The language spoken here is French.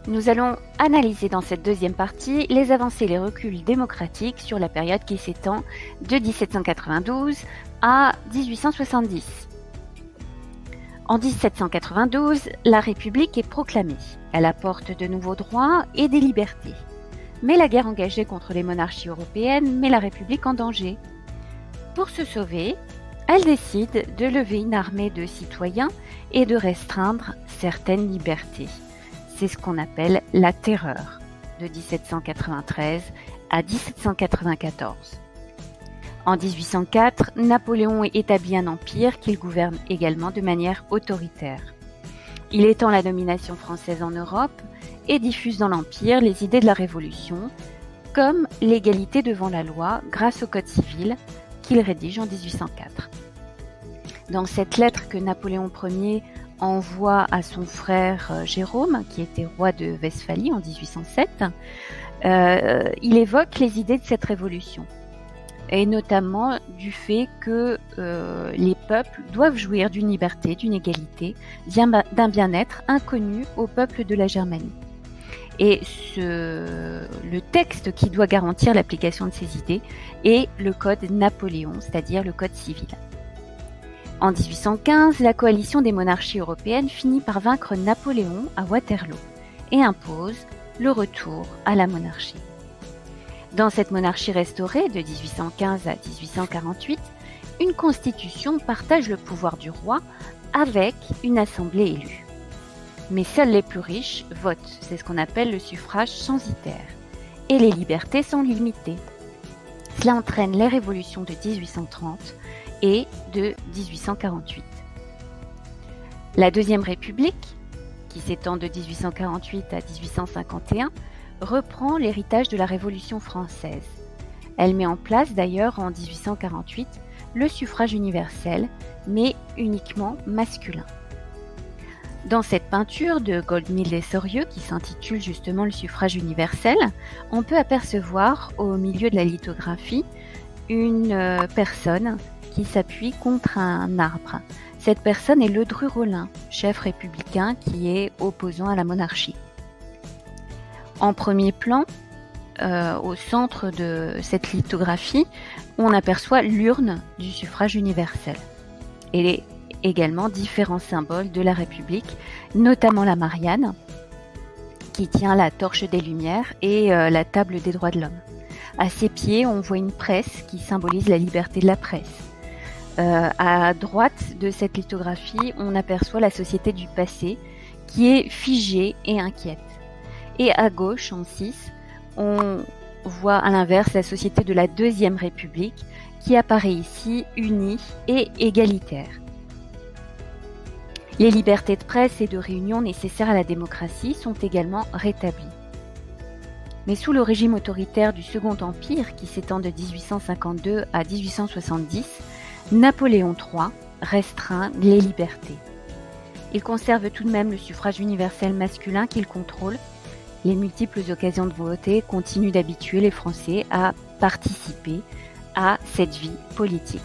Nous allons analyser dans cette deuxième partie les avancées et les reculs démocratiques sur la période qui s'étend de 1792 à 1870. En 1792, la République est proclamée. Elle apporte de nouveaux droits et des libertés. Mais la guerre engagée contre les monarchies européennes met la République en danger. Pour se sauver, elle décide de lever une armée de citoyens et de restreindre certaines libertés. C'est ce qu'on appelle la Terreur, de 1793 à 1794. En 1804, Napoléon établit un empire qu'il gouverne également de manière autoritaire. Il étend la domination française en Europe et diffuse dans l'empire les idées de la Révolution, comme l'égalité devant la loi grâce au Code civil qu'il rédige en 1804. Dans cette lettre que Napoléon Ier envoie à son frère Jérôme, qui était roi de Westphalie en 1807, il évoque les idées de cette révolution, et notamment du fait que les peuples doivent jouir d'une liberté, d'une égalité, d'un bien-être inconnu au peuple de la Germanie. Et le texte qui doit garantir l'application de ces idées est le Code Napoléon, c'est-à-dire le Code civil. En 1815, la coalition des monarchies européennes finit par vaincre Napoléon à Waterloo et impose le retour à la monarchie. Dans cette monarchie restaurée de 1815 à 1848, une constitution partage le pouvoir du roi avec une assemblée élue. Mais seuls les plus riches votent, c'est ce qu'on appelle le suffrage censitaire, et les libertés sont limitées. Cela entraîne les révolutions de 1830 et de 1848. La Deuxième République, qui s'étend de 1848 à 1851, reprend l'héritage de la Révolution française. Elle met en place d'ailleurs en 1848 le suffrage universel, mais uniquement masculin. Dans cette peinture de Goldmille et Sorieux, qui s'intitule justement le suffrage universel, on peut apercevoir au milieu de la lithographie une personne qui s'appuie contre un arbre. Cette personne est Ledru-Rollin, chef républicain qui est opposant à la monarchie. En premier plan, au centre de cette lithographie, on aperçoit l'urne du suffrage universel et également différents symboles de la République, notamment la Marianne, qui tient la torche des Lumières et la table des droits de l'homme. À ses pieds, on voit une presse qui symbolise la liberté de la presse. À droite de cette lithographie, on aperçoit la société du passé qui est figée et inquiète. Et à gauche, en 6, on voit à l'inverse la société de la Deuxième République qui apparaît ici unie et égalitaire. Les libertés de presse et de réunion nécessaires à la démocratie sont également rétablies. Mais sous le régime autoritaire du Second Empire, qui s'étend de 1852 à 1870, Napoléon III restreint les libertés. Il conserve tout de même le suffrage universel masculin qu'il contrôle. Les multiples occasions de voter continuent d'habituer les Français à participer à cette vie politique.